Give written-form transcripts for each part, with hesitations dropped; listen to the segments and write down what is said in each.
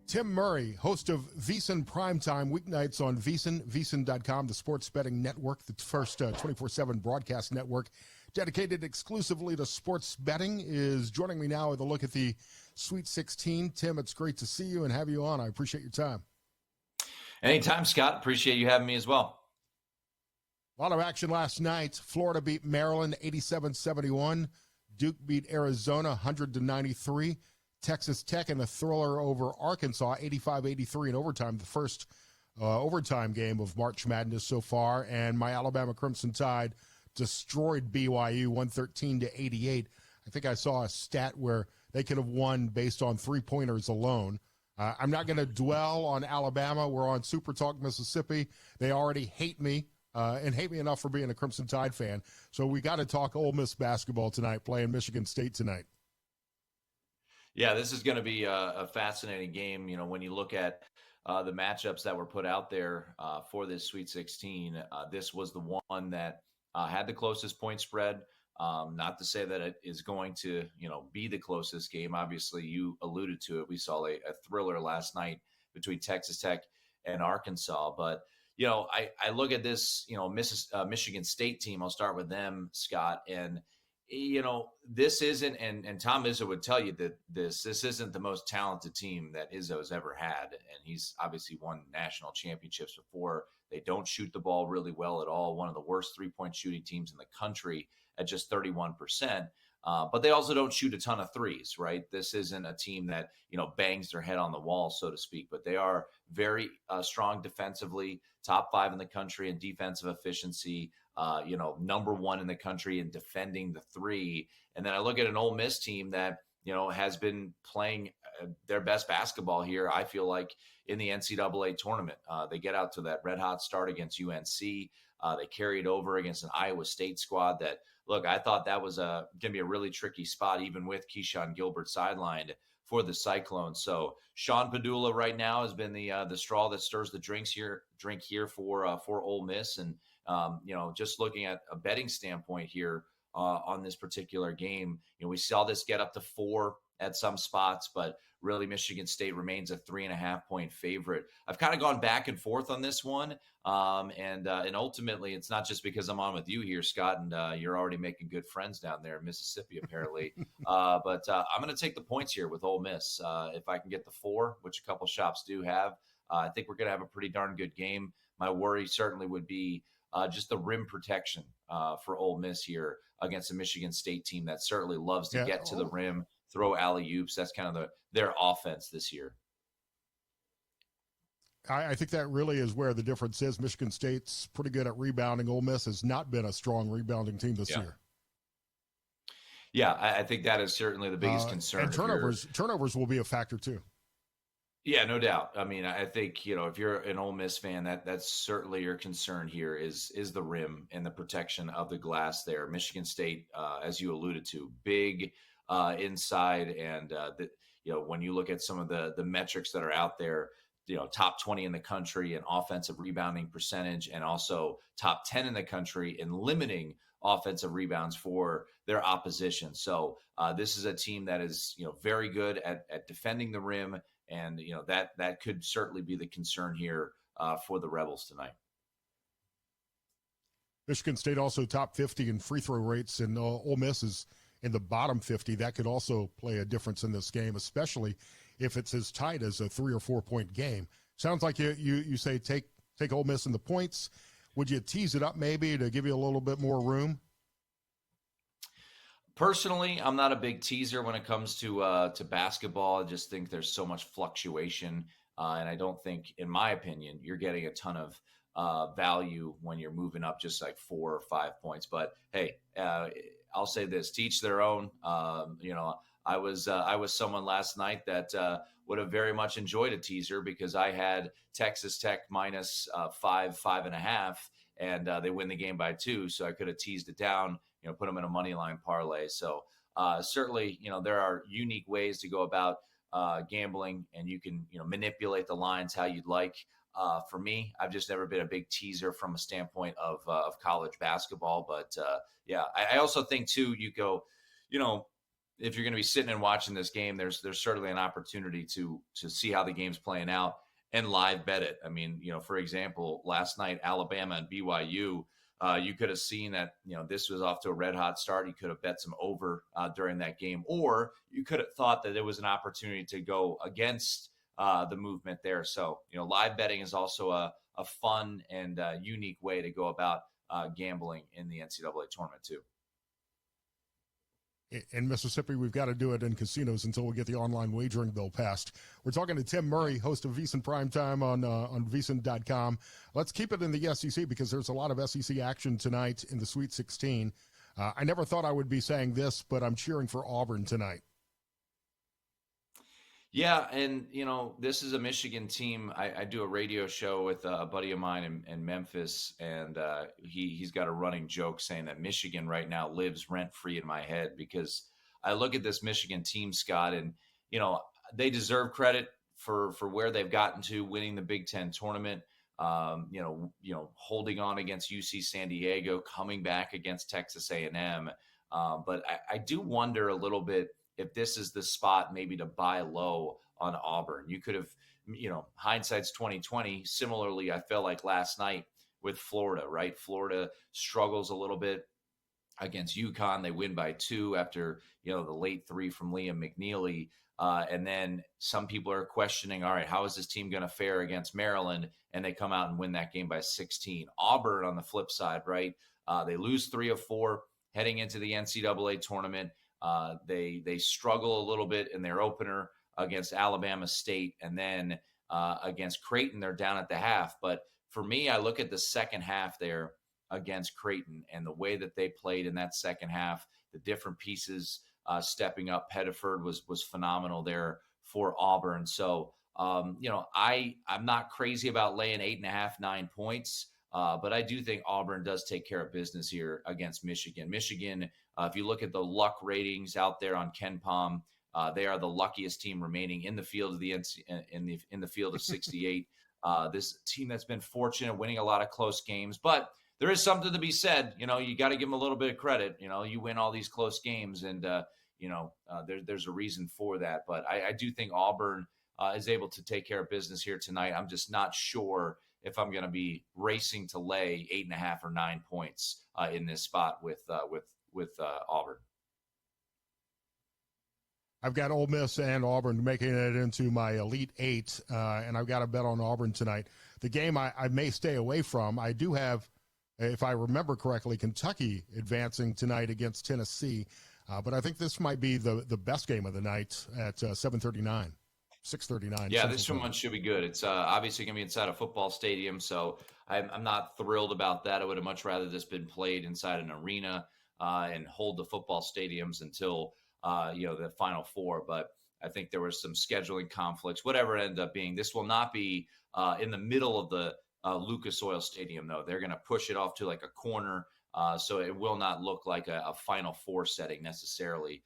Tim Murray, host of VEASAN Primetime, weeknights on VEASAN, VEASAN.com, the sports betting network, the first 24/7 broadcast network dedicated exclusively to sports betting, is joining me now with a look at the Sweet 16. Tim, it's great to see you and have you on. I appreciate your time. Anytime, Scott. Appreciate you having me as well. A lot of action last night. Florida beat Maryland 87-71. Duke beat Arizona 100-93. Texas Tech in a thriller over Arkansas, 85-83 in overtime, the first overtime game of March Madness so far. And my Alabama Crimson Tide destroyed BYU 113-88. I think I saw a stat where they could have won based on three-pointers alone. I'm not going to dwell on Alabama. We're on SuperTalk, Mississippi. They already hate me and hate me enough for being a Crimson Tide fan. So we got to talk Ole Miss basketball tonight, playing Michigan State tonight. Yeah, this is going to be a fascinating game. You know, when you look at the matchups that were put out there for this Sweet 16, this was the one that had the closest point spread. Not to say that it is going to, be the closest game. Obviously, you alluded to it. We saw a thriller last night between Texas Tech and Arkansas. But, I look at this, Michigan State team. I'll start with them, Scott. And, this isn't, and Tom Izzo would tell you that this isn't the most talented team that Izzo's ever had. And he's obviously won national championships before. They don't shoot the ball really well at all. One of the worst three-point shooting teams in the country at just 31%. But they also don't shoot a ton of threes, right? This isn't a team that, bangs their head on the wall, so to speak. But they are very strong defensively, top 5 in the country in defensive efficiency, number 1 in the country in defending the three. And then I look at an Ole Miss team that, has been playing their best basketball here, I feel like, in the NCAA tournament. They get out to that red-hot start against UNC. They carried over against an Iowa State squad that, look, I thought that was going to be a really tricky spot, even with Keyshawn Gilbert sidelined for the Cyclones. So Sean Padula right now has been the straw that stirs the drink here for Ole Miss. And, just looking at a betting standpoint here on this particular game, we saw this get up to 4 at some spots, but really Michigan State remains a 3.5-point favorite. I've kind of gone back and forth on this one. And ultimately it's not just because I'm on with you here, Scott, and you're already making good friends down there in Mississippi, apparently. But I'm going to take the points here with Ole Miss. If I can get the 4, which a couple shops do have, I think we're going to have a pretty darn good game. My worry certainly would be just the rim protection for Ole Miss here against a Michigan State team that certainly loves to get to the rim, throw alley-oops. That's kind of their offense this year. I think that really is where the difference is. Michigan State's pretty good at rebounding. Ole Miss has not been a strong rebounding team this year. Yeah, I think that is certainly the biggest concern. And turnovers will be a factor too. Yeah, no doubt. I mean, I think, if you're an Ole Miss fan, that's certainly your concern here is the rim and the protection of the glass there. Michigan State, as you alluded to, big inside. And, when you look at some of the metrics that are out there, top 20 in the country in offensive rebounding percentage, and also top 10 in the country in limiting offensive rebounds for their opposition. So this is a team that is, very good at defending the rim. And, that could certainly be the concern here for the Rebels tonight. Michigan State also top 50 in free throw rates, and Ole Miss is in the bottom 50. That could also play a difference in this game, especially if it's as tight as a 3 or 4 point game. Sounds like you say take Ole Miss in the points. Would you tease it up maybe to give you a little bit more room? Personally, I'm not a big teaser when it comes to basketball. I just think there's so much fluctuation, and I don't think, in my opinion, you're getting a ton of value when you're moving up just like 4 or 5 points. But hey, I'll say this: to each their own. I was someone last night that would have very much enjoyed a teaser because I had Texas Tech minus 5.5, and they win the game by 2, so I could have teased it down. Put them in a money line parlay. So certainly, there are unique ways to go about gambling, and you can, manipulate the lines how you'd like. For me, I've just never been a big teaser from a standpoint of college basketball. But I also think too, you go, if you're going to be sitting and watching this game, there's certainly an opportunity to see how the game's playing out and live bet it. I mean, for example, last night Alabama and BYU, you could have seen that this was off to a red hot start. You could have bet some over during that game, or you could have thought that it was an opportunity to go against the movement there. So live betting is also a fun and unique way to go about gambling in the NCAA tournament too. In Mississippi, we've got to do it in casinos until we get the online wagering bill passed. We're talking to Tim Murray, host of VSiN Primetime on VSiN.com. Let's keep it in the SEC because there's a lot of SEC action tonight in the Sweet 16. I never thought I would be saying this, but I'm cheering for Auburn tonight. Yeah, and this is a Michigan team. I do a radio show with a buddy of mine in Memphis, and he's got a running joke saying that Michigan right now lives rent-free in my head because I look at this Michigan team, Scott, and they deserve credit for where they've gotten to, winning the Big Ten tournament. Holding on against UC San Diego, coming back against Texas A&M. But I do wonder a little bit if this is the spot maybe to buy low on Auburn. You could have, hindsight's 2020. Similarly, I felt like last night with Florida, right? Florida struggles a little bit against UConn. They win by 2 after, the late 3 from Liam McNeely. And then some people are questioning, all right, how is this team going to fare against Maryland? And they come out and win that game by 16. Auburn on the flip side, right? They lose 3 of 4 heading into the NCAA tournament. They struggle a little bit in their opener against Alabama State, and then against Creighton, they're down at the half. But for me, I look at the second half there against Creighton and the way that they played in that second half, the different pieces stepping up. Pettiford was phenomenal there for Auburn. So, I'm not crazy about laying 8.5, 9 points. But I do think Auburn does take care of business here against Michigan. Michigan, if you look at the luck ratings out there on KenPom, they are the luckiest team remaining in the field of in the field of 68. This team that's been fortunate, winning a lot of close games, but there is something to be said. You got to give them a little bit of credit. You win all these close games, and there's a reason for that. But I do think Auburn is able to take care of business here tonight. I'm just not sure if I'm going to be racing to lay 8.5 or 9 points in this spot with Auburn. I've got Ole Miss and Auburn making it into my Elite 8, and I've got to bet on Auburn tonight. The game I may stay away from, I do have, if I remember correctly, Kentucky advancing tonight against Tennessee, but I think this might be the best game of the night at 7:39. 6:39. Yeah, this one should be good. It's obviously going to be inside a football stadium, so I'm not thrilled about that. I would have much rather this been played inside an arena and hold the football stadiums until the Final Four. But I think there was some scheduling conflicts, whatever it ended up being. This will not be in the middle of the Lucas Oil Stadium, though. They're going to push it off to like a corner, so it will not look like a Final Four setting necessarily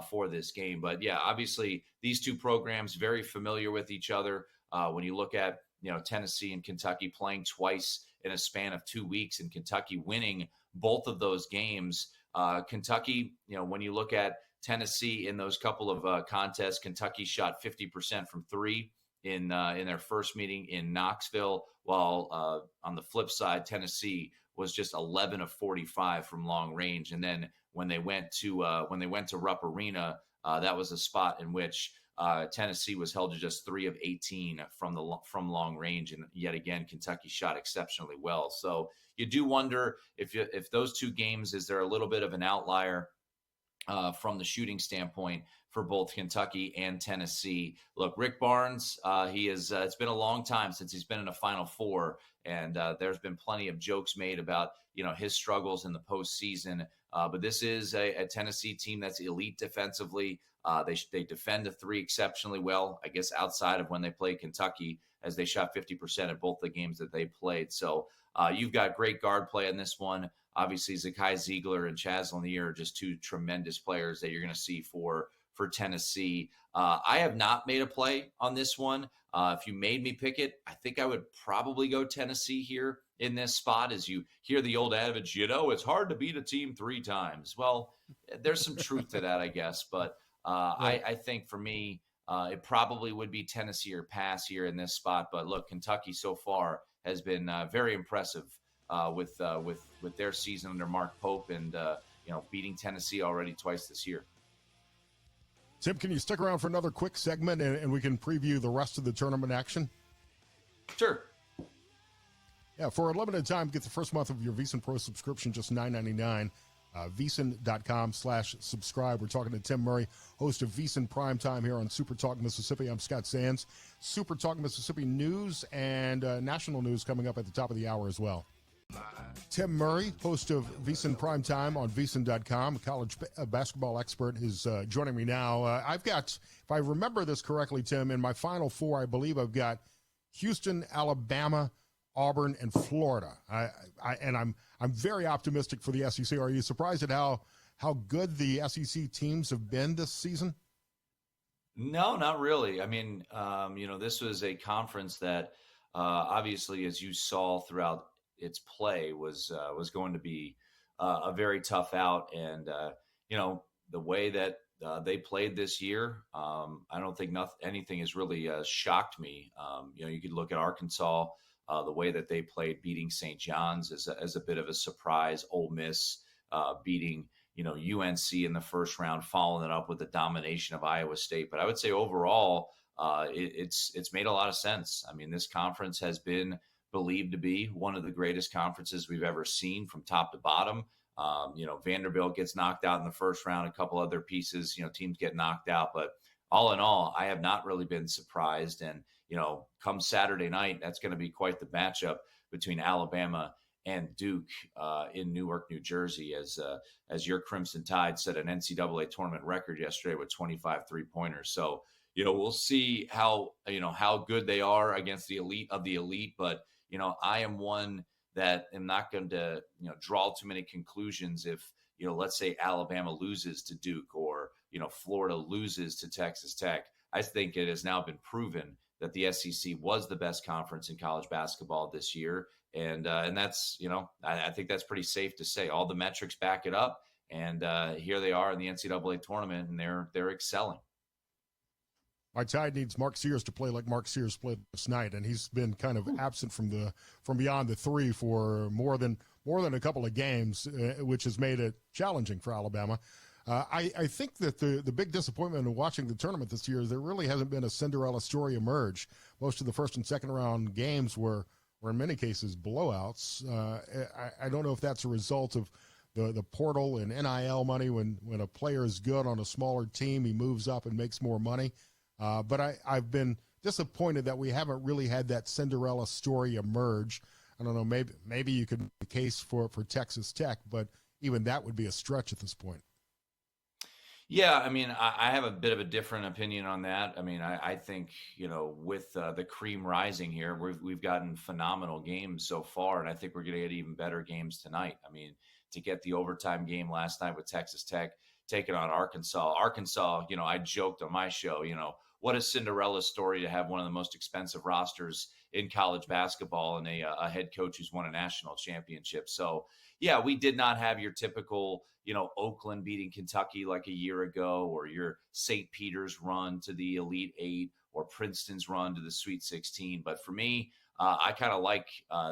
for this game. But yeah, obviously these two programs very familiar with each other. When you look at, Tennessee and Kentucky playing twice in a span of 2 weeks and Kentucky winning both of those games. Kentucky, when you look at Tennessee in those couple of contests, Kentucky shot 50% from 3 in their first meeting in Knoxville, while on the flip side, Tennessee was just 11 of 45 from long range. And then when they went to Rupp Arena, that was a spot in which Tennessee was held to just 3 of 18 from long range, and yet again Kentucky shot exceptionally well. So you do wonder if those two games, is there a little bit of an outlier from the shooting standpoint for both Kentucky and Tennessee? Look, Rick Barnes, it's been a long time since he's been in a Final Four, and there's been plenty of jokes made about his struggles in the postseason. But this is a Tennessee team that's elite defensively. They defend the 3 exceptionally well, I guess, outside of when they played Kentucky, as they shot 50% at both the games that they played. So you've got great guard play in this one. Obviously, Zakai Ziegler and Chaz Lanier are just 2 tremendous players that you're going to see for Tennessee. I have not made a play on this one. If you made me pick it, I think I would probably go Tennessee here in this spot. As you hear the old adage, it's hard to beat a team 3 times. Well, there's some truth to that, I guess. But Well, I think for me, it probably would be Tennessee or pass here in this spot. But look, Kentucky so far has been very impressive with their season under Mark Pope and beating Tennessee already twice this year. Tim, can you stick around for another quick segment and we can preview the rest of the tournament action? Sure. Yeah, for a limited time, get the first month of your VEASAN Pro subscription, just $9.99. VEASAN.com/subscribe. We're talking to Tim Murray, host of VEASAN Primetime here on SuperTalk Mississippi. I'm Scott Sands. SuperTalk Mississippi news and national news coming up at the top of the hour as well. Tim Murray, host of VEASAN Primetime on VEASAN.com, a college basketball expert, is joining me now. I've got, if I remember this correctly, Tim, in my Final Four, I believe I've got Houston, Alabama, Auburn, and Florida. I'm very optimistic for the SEC. Are you surprised at how good the SEC teams have been this season? No, not really. I mean, this was a conference that obviously, as you saw throughout its play, was going to be a very tough out. And the way that they played this year, I don't think anything has really shocked me. You could look at Arkansas. The way that they played, beating St. John's as a bit of a surprise. Ole Miss beating UNC in the first round, following it up with the domination of Iowa State. But I would say overall, it's made a lot of sense. I mean, this conference has been believed to be one of the greatest conferences we've ever seen from top to bottom. Vanderbilt gets knocked out in the first round. A couple other pieces, teams get knocked out. But all in all, I have not really been surprised. And come Saturday night, that's going to be quite the matchup between Alabama and Duke in Newark, New Jersey, as your Crimson Tide set an NCAA tournament record yesterday with 25 three-pointers. So, we'll see how good they are against the elite of the elite. But, I am one that am not going to, draw too many conclusions if, let's say Alabama loses to Duke or, Florida loses to Texas Tech. I think it has now been proven that the SEC was the best conference in college basketball this year. And that's, I think that's pretty safe to say. All the metrics back it up. And here they are in the NCAA tournament, and they're excelling. My Tide needs Mark Sears to play like Mark Sears played this night, and he's been kind of absent from beyond the three for more than a couple of games, which has made it challenging for Alabama. I think that the big disappointment in watching the tournament this year is there really hasn't been a Cinderella story emerge. Most of the first and second round games were in many cases blowouts. I don't know if that's a result of the portal and NIL money. When a player is good on a smaller team, he moves up and makes more money. But I've been disappointed that we haven't really had that Cinderella story emerge. I don't know, maybe you could make a case for Texas Tech, but even that would be a stretch at this point. Yeah, I mean, I have a bit of a different opinion on that. I mean, I think, with the cream rising here, we've gotten phenomenal games so far, and I think we're going to get even better games tonight. I mean, to get the overtime game last night with Texas Tech taking on Arkansas. Arkansas, I joked on my show, what a Cinderella story to have one of the most expensive rosters in college basketball and a head coach who's won a national championship. So, yeah, we did not have your typical, Oakland beating Kentucky like a year ago, or your St. Peter's run to the Elite Eight, or Princeton's run to the Sweet 16. But for me, I kind of like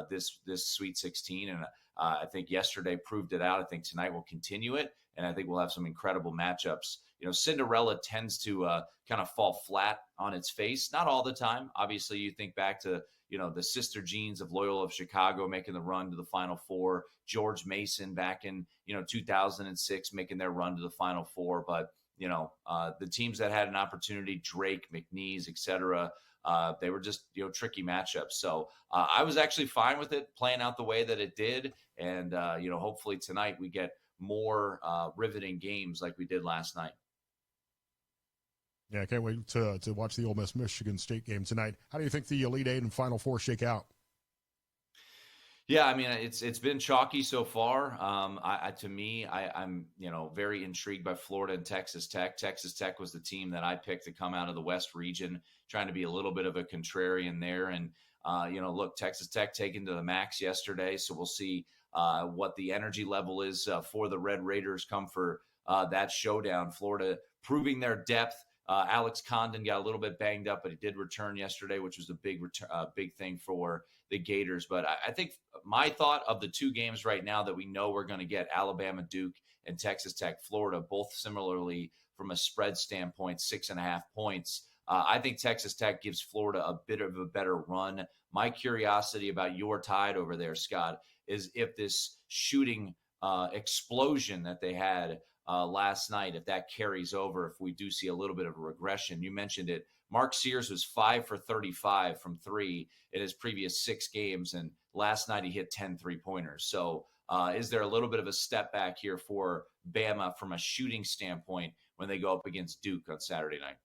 this Sweet 16, and I think yesterday proved it out. I think tonight will continue it, and I think we'll have some incredible matchups. Cinderella tends to kind of fall flat on its face. Not all the time. Obviously, you think back to, the sister jeans of Loyola of Chicago making the run to the Final Four, George Mason back in, 2006 making their run to the Final Four. But, the teams that had an opportunity, Drake, McNeese, et cetera, they were just, tricky matchups. So I was actually fine with it playing out the way that it did. And, hopefully tonight we get more riveting games like we did last night. Yeah, I can't wait to watch the Ole Miss Michigan State game tonight. How do you think the Elite Eight and Final Four shake out? Yeah, I mean, it's been chalky so far. To me, I'm very intrigued by Florida and Texas Tech. Texas Tech was the team that I picked to come out of the West region, trying to be a little bit of a contrarian there. And look, Texas Tech taken to the max yesterday, so we'll see what the energy level is for the Red Raiders come for that showdown. Florida proving their depth. Alex Condon got a little bit banged up, but he did return yesterday, which was a big thing for the Gators. But I think my thought of the two games right now that we know we're going to get, Alabama, Duke, and Texas Tech, Florida, both similarly from a spread standpoint, 6.5 points. I think Texas Tech gives Florida a bit of a better run. My curiosity about your Tide over there, Scott, is if this shooting explosion that they had last night, if that carries over, if we do see a little bit of a regression. You mentioned it. Mark Sears was 5 for 35 from three in his previous 6 games, and last night he hit 10 3-pointers. So is there a little bit of a step back here for Bama from a shooting standpoint when they go up against Duke on Saturday night?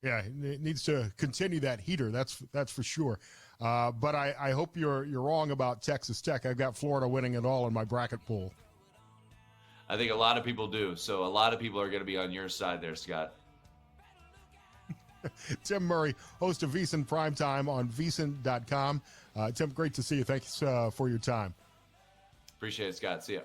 Yeah, it needs to continue that heater. That's for sure. But I hope you're wrong about Texas Tech. I've got Florida winning it all in my bracket pool. I think a lot of people do. So a lot of people are going to be on your side there, Scott. Tim Murray, host of VSiN Primetime on VSiN.com. Tim, great to see you. Thanks for your time. Appreciate it, Scott. See ya.